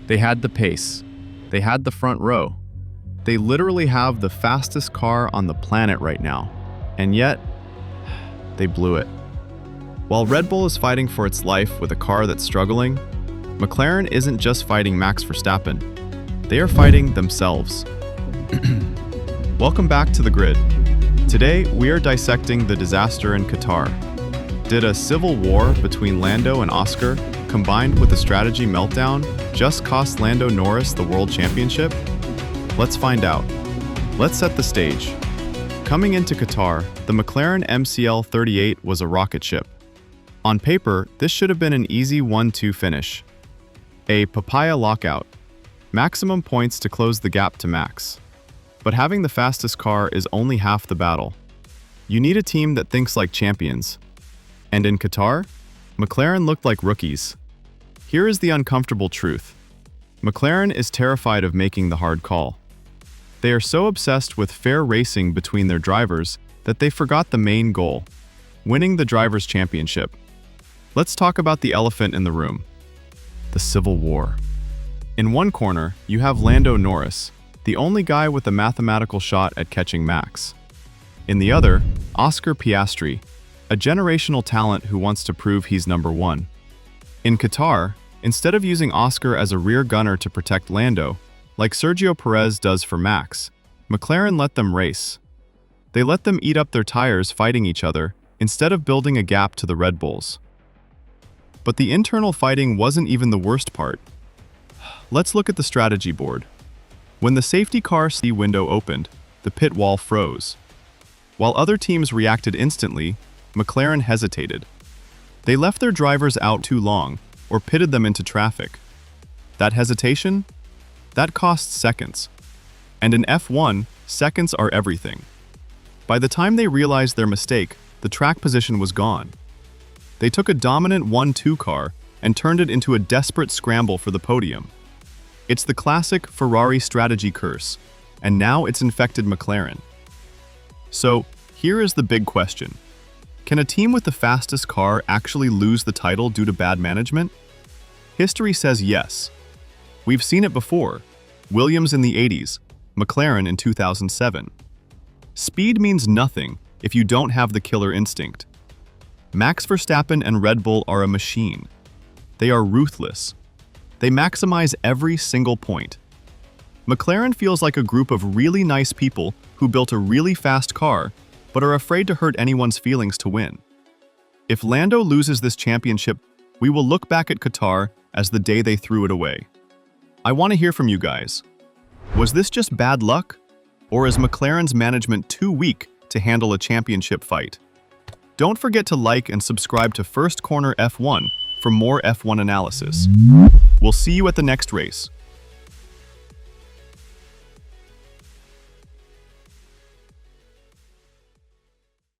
They had the pace. They had the front row. They literally have the fastest car on the planet right now. And yet, they blew it. While Red Bull is fighting for its life with a car that's struggling, McLaren isn't just fighting Max Verstappen. They are fighting themselves. Welcome back to The Grid. Today, we are dissecting the disaster in Qatar. Did a civil war between Lando and Oscar, combined with a strategy meltdown, just cost Lando Norris the World Championship? Let's find out. Let's set the stage. Coming into Qatar, the McLaren MCL38 was a rocket ship. On paper, this should have been an easy 1-2 finish. A papaya lockout. Maximum points to close the gap to Max. But having the fastest car is only half the battle. You need a team that thinks like champions. And in Qatar, McLaren looked like rookies. Here is the uncomfortable truth. McLaren is terrified of making the hard call. They are so obsessed with fair racing between their drivers that they forgot the main goal, winning the Drivers' Championship. Let's talk about the elephant in the room, the civil war. In one corner, you have Lando Norris, the only guy with a mathematical shot at catching Max. In the other, Oscar Piastri, a generational talent who wants to prove he's number one. In Qatar, instead of using Oscar as a rear gunner to protect Lando, like Sergio Perez does for Max, McLaren let them race. They let them eat up their tires fighting each other instead of building a gap to the Red Bulls. But the internal fighting wasn't even the worst part. Let's look at the strategy board. When the safety car window opened, the pit wall froze. While other teams reacted instantly, McLaren hesitated. They left their drivers out too long or pitted them into traffic. That hesitation? That costs seconds. And in F1, seconds are everything. By the time they realized their mistake, the track position was gone. They took a dominant 1-2 car and turned it into a desperate scramble for the podium. It's the classic Ferrari strategy curse, and now it's infected McLaren. So, here is the big question. Can a team with the fastest car actually lose the title due to bad management? History says yes. We've seen it before. Williams in the 80s, McLaren in 2007. Speed means nothing if you don't have the killer instinct. Max Verstappen and Red Bull are a machine. They are ruthless. They maximize every single point. McLaren feels like a group of really nice people who built a really fast car, but are afraid to hurt anyone's feelings to win. If Lando loses this championship, we will look back at Qatar as the day they threw it away. I want to hear from you guys. Was this just bad luck? Or is McLaren's management too weak to handle a championship fight? Don't forget to like and subscribe to First Corner F1 for more F1 analysis. We'll see you at the next race.